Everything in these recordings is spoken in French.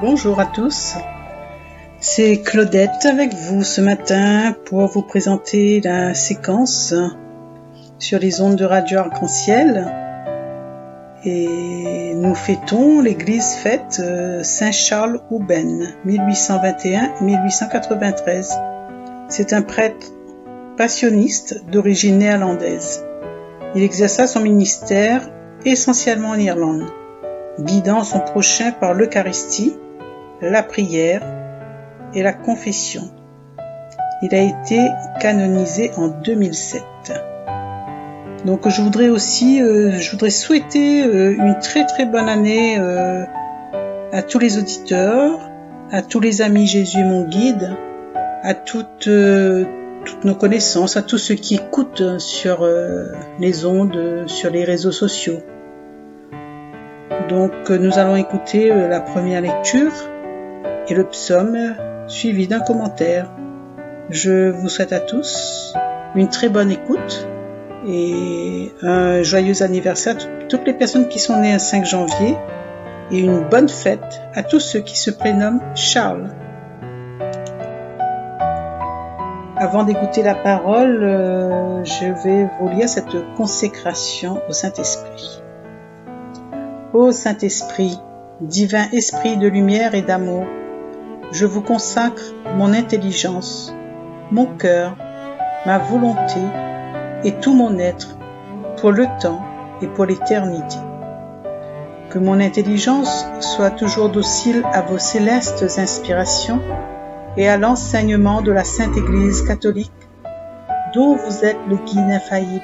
Bonjour à tous, c'est Claudette avec vous ce matin pour vous présenter la séquence sur les ondes de Radio Arc-en-Ciel. Et nous fêtons l'église fête Saint-Charles-Houben, 1821-1893. C'est un prêtre passionniste d'origine néerlandaise. Il exerça son ministère essentiellement en Irlande, guidant son prochain par l'Eucharistie, la prière et la confession. Il a été canonisé en 2007. Donc je voudrais souhaiter une très très bonne année à tous les auditeurs, à tous les amis Jésus mon guide, à toutes nos connaissances, à tous ceux qui écoutent sur les ondes, sur les réseaux sociaux. Donc nous allons écouter la première lecture et le psaume suivi d'un commentaire. Je vous souhaite à tous une très bonne écoute et un joyeux anniversaire à toutes les personnes qui sont nées un 5 janvier et une bonne fête à tous ceux qui se prénomment Charles. Avant d'écouter la parole, je vais vous lire cette consécration au Saint-Esprit. Ô Saint-Esprit, divin esprit de lumière et d'amour, je vous consacre mon intelligence, mon cœur, ma volonté et tout mon être pour le temps et pour l'éternité. Que mon intelligence soit toujours docile à vos célestes inspirations et à l'enseignement de la Sainte Église catholique, dont vous êtes le guide infaillible.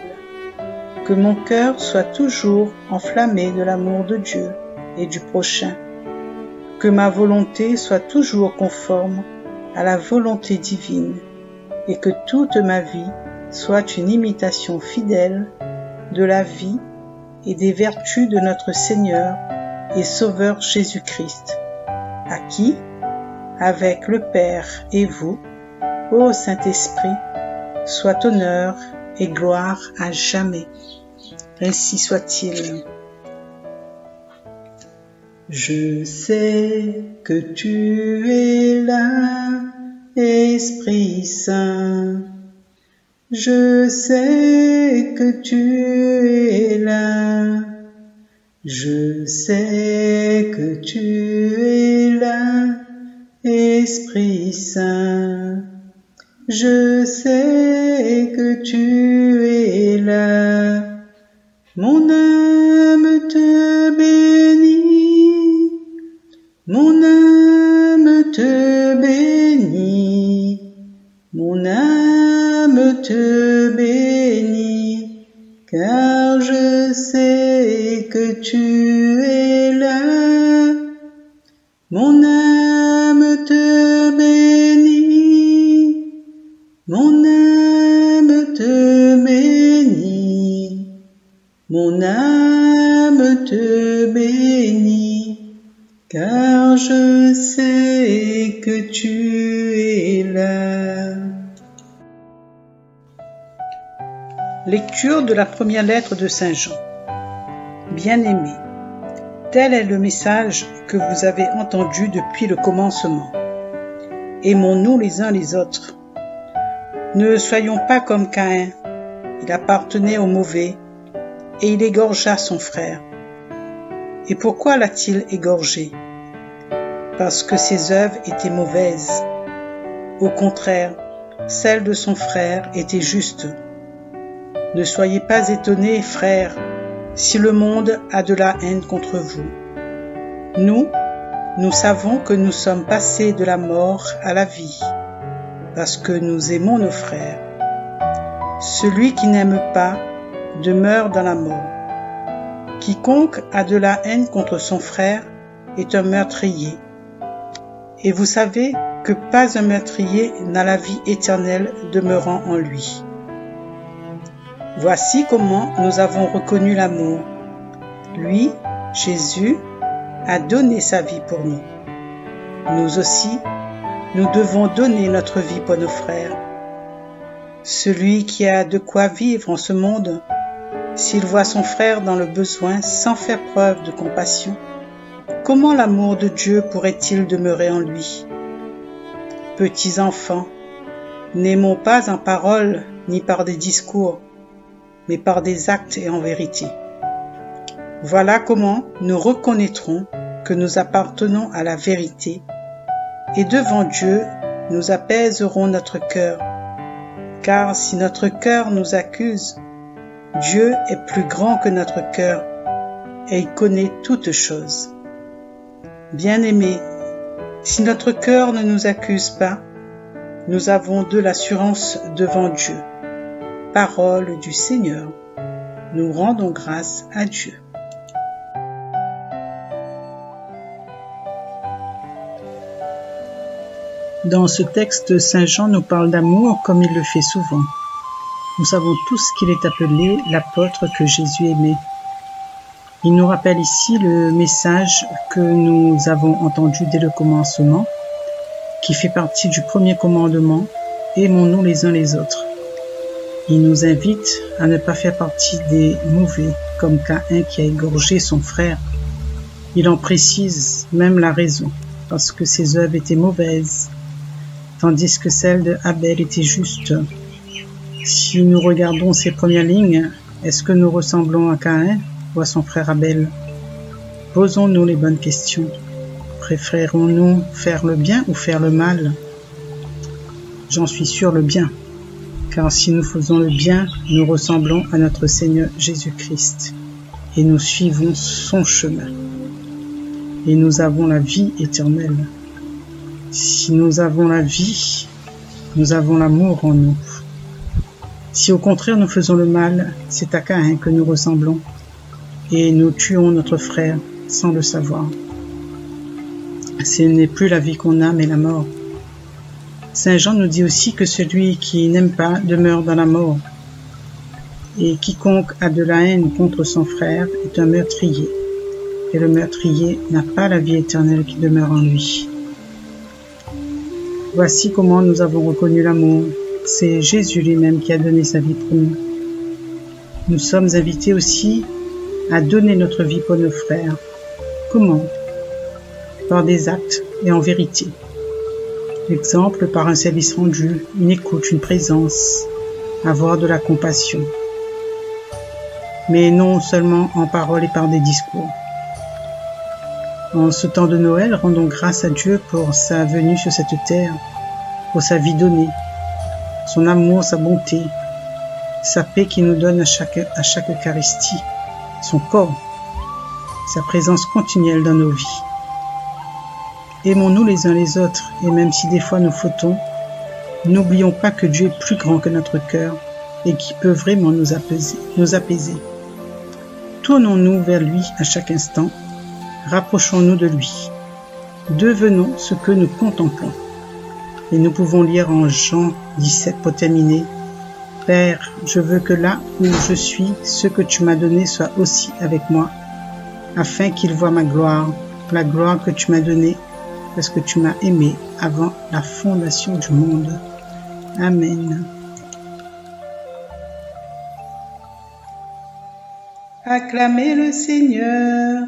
Que mon cœur soit toujours enflammé de l'amour de Dieu et du prochain. Que ma volonté soit toujours conforme à la volonté divine et que toute ma vie soit une imitation fidèle de la vie et des vertus de notre Seigneur et Sauveur Jésus-Christ, à qui, avec le Père et vous, ô Saint-Esprit, soit honneur et gloire à jamais. Ainsi soit-il. Je sais que tu es là, Esprit Saint. Je sais que tu es là. Je sais que tu es là, Esprit Saint. Je sais que tu es là. Mon âme te bénit. Mon âme te bénit. Mon âme te bénit, car je sais que tu es là. Mon âme te bénit. Mon âme te bénit. Mon âme te bénit, car je sais que tu es là. Lecture de la première lettre de Saint Jean. Bien-aimés, tel est le message que vous avez entendu depuis le commencement. Aimons-nous les uns les autres. Ne soyons pas comme Caïn. Il appartenait au mauvais et il égorgea son frère. Et pourquoi l'a-t-il égorgé? Parce que ses œuvres étaient mauvaises. Au contraire, celles de son frère étaient justes. Ne soyez pas étonnés, frères, si le monde a de la haine contre vous. Nous savons que nous sommes passés de la mort à la vie, parce que nous aimons nos frères. Celui qui n'aime pas demeure dans la mort. Quiconque a de la haine contre son frère est un meurtrier. Et vous savez que pas un meurtrier n'a la vie éternelle demeurant en lui. Voici comment nous avons reconnu l'amour. Lui, Jésus, a donné sa vie pour nous. Nous aussi, nous devons donner notre vie pour nos frères. Celui qui a de quoi vivre en ce monde s'il voit son frère dans le besoin sans faire preuve de compassion, comment l'amour de Dieu pourrait-il demeurer en lui? Petits enfants, n'aimons pas en parole ni par des discours, mais par des actes et en vérité. Voilà comment nous reconnaîtrons que nous appartenons à la vérité, et devant Dieu, nous apaiserons notre cœur. Car si notre cœur nous accuse, Dieu est plus grand que notre cœur, et il connaît toutes choses. Bien-aimés, si notre cœur ne nous accuse pas, nous avons de l'assurance devant Dieu. Parole du Seigneur. Nous rendons grâce à Dieu. Dans ce texte, Saint Jean nous parle d'amour comme il le fait souvent. Nous savons tous qu'il est appelé l'apôtre que Jésus aimait. Il nous rappelle ici le message que nous avons entendu dès le commencement, qui fait partie du premier commandement, aimons-nous les uns les autres. Il nous invite à ne pas faire partie des mauvais, comme Caïn qui a égorgé son frère. Il en précise même la raison, parce que ses œuvres étaient mauvaises, tandis que celle de Abel était juste. Si nous regardons ces premières lignes, est-ce que nous ressemblons à Caïn ou à son frère Abel? Posons-nous les bonnes questions. Préférons-nous faire le bien ou faire le mal? J'en suis sûr, le bien, car si nous faisons le bien, nous ressemblons à notre Seigneur Jésus-Christ, et nous suivons son chemin, et nous avons la vie éternelle. Si nous avons la vie, nous avons l'amour en nous. Si au contraire nous faisons le mal, c'est à Caïn que nous ressemblons, et nous tuons notre frère sans le savoir. Ce n'est plus la vie qu'on a, mais la mort. Saint Jean nous dit aussi que celui qui n'aime pas demeure dans la mort, et quiconque a de la haine contre son frère est un meurtrier, et le meurtrier n'a pas la vie éternelle qui demeure en lui. Voici comment nous avons reconnu l'amour. C'est Jésus lui-même qui a donné sa vie pour nous. Nous sommes invités aussi à donner notre vie pour nos frères. Comment? Par des actes et en vérité. Exemple, par un service rendu, une écoute, une présence, avoir de la compassion. Mais non seulement en parole et par des discours. En ce temps de Noël, rendons grâce à Dieu pour sa venue sur cette terre, pour sa vie donnée, son amour, sa bonté, sa paix qui nous donne à chaque Eucharistie, son corps, sa présence continuelle dans nos vies. Aimons-nous les uns les autres, et même si des fois nous fautons, n'oublions pas que Dieu est plus grand que notre cœur et qui peut vraiment nous apaiser. Tournons-nous vers lui à chaque instant, rapprochons-nous de lui. Devenons ce que nous contemplons. Et nous pouvons lire en Jean 17 pour terminer. Père, je veux que là où je suis, ce que tu m'as donné soit aussi avec moi, afin qu'il voie ma gloire, la gloire que tu m'as donnée, parce que tu m'as aimé avant la fondation du monde. Amen. Acclamez le Seigneur,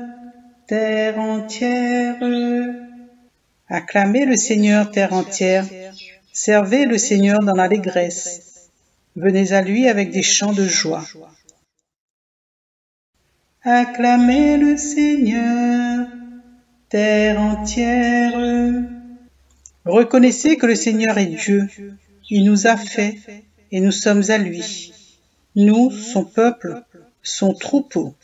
terre entière. Acclamez le Seigneur, terre entière. Servez le Seigneur dans l'allégresse. Venez à lui avec des chants de joie. Acclamez le Seigneur, terre entière. Reconnaissez que le Seigneur est Dieu. Il nous a fait et nous sommes à lui. Nous, son peuple, son troupeau.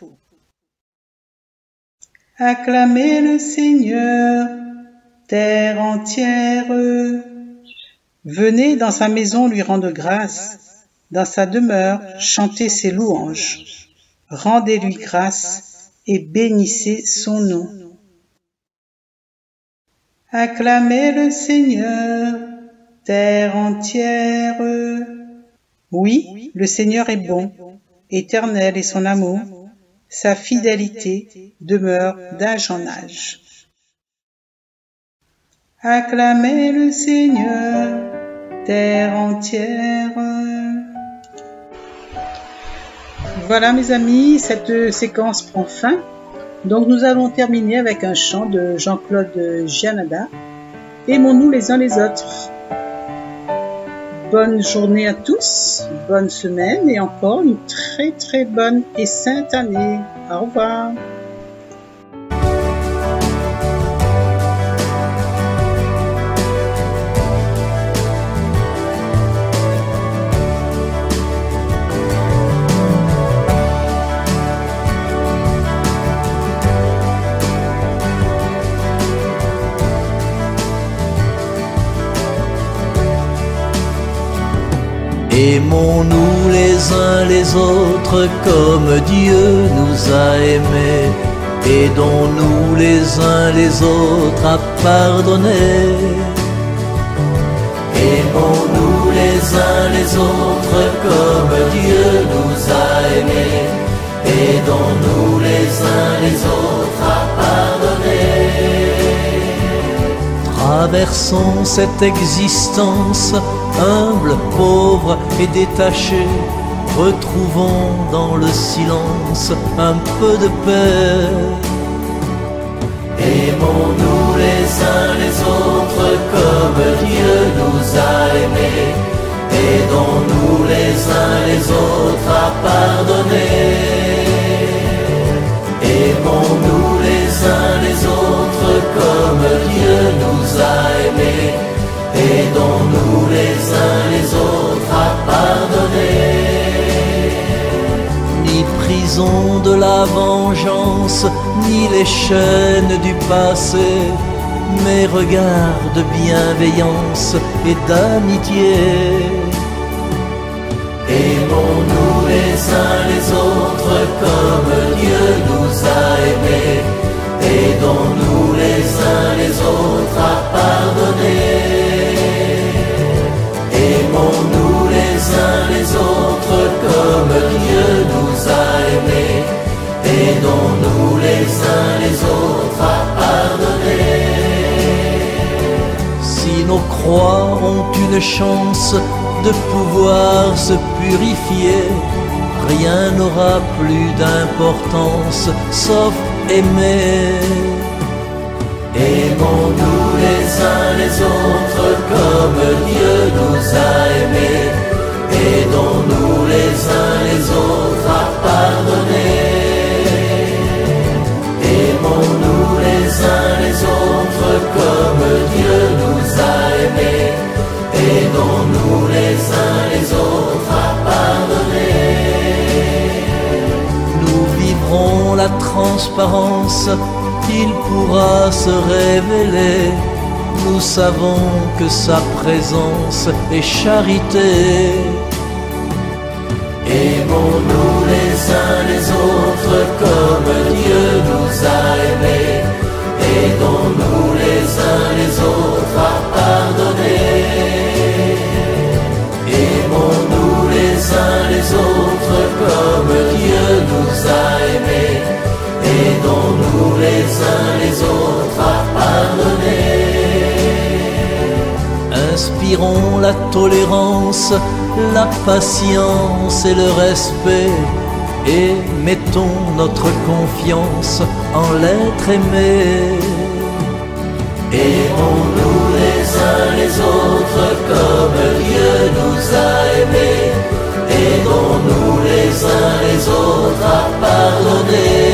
Acclamez le Seigneur, terre entière. Venez dans sa maison lui rendre grâce, dans sa demeure chantez ses louanges. Rendez-lui grâce et bénissez son nom. Acclamez le Seigneur, terre entière. Oui, le Seigneur est bon, éternel est son amour, sa fidélité demeure d'âge en âge. Acclamez le Seigneur, terre entière. Voilà mes amis, cette séquence prend fin. Donc nous allons terminer avec un chant de Jean-Claude Gianada. Aimons-nous les uns les autres. Bonne journée à tous, bonne semaine et encore une très très bonne et sainte année. Au revoir. Aimons-nous les uns les autres comme Dieu nous a aimés. Aidons-nous les uns les autres à pardonner. Aimons-nous les uns les autres comme Dieu nous a aimés. Aidons-nous les uns les autres à pardonner. Traversons cette existence humble, pauvre et détaché. Retrouvons dans le silence un peu de paix. Aimons-nous les uns les autres comme Dieu nous a aimés. Aidons-nous les uns les autres à pardonner. Aimons-nous les uns les autres comme Dieu nous a aimés. Aidons-nous les uns les autres à pardonner. Ni prison de la vengeance, ni les chaînes du passé, mais regards de bienveillance et d'amitié. Aimons-nous les uns les autres comme Dieu nous a aimés. Aidons-nous les uns les autres à pardonner. Aimons-nous les uns les autres comme Dieu nous a aimés. Aidons-nous les uns les autres à pardonner. Si nos croix ont une chance de pouvoir se purifier, rien n'aura plus d'importance sauf aimer. Aimons-nous les uns les autres comme Dieu nous a aimés. Aidons-nous les uns les autres à pardonner. Aimons-nous les uns les autres comme Dieu nous a aimés. Aidons-nous les uns les autres à pardonner. Nous vivrons la transparence, il pourra se révéler. Nous savons que sa présence est charité. Aimons-nous les uns les autres comme Dieu nous a aimés. Aidons-nous les uns les autres à pardonner. Aimons-nous les uns les autres comme Dieu nous a aimés. Aidons-nous les uns les autres à pardonner. Inspirons la tolérance, la patience et le respect, et mettons notre confiance en l'être aimé. Aimons-nous les uns les autres comme Dieu nous a aimés. Aidons-nous les uns les autres à pardonner.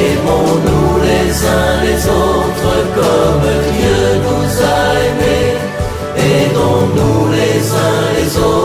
Aimons-nous les uns les autres comme Dieu nous a aimés. Aidons-nous les uns les autres.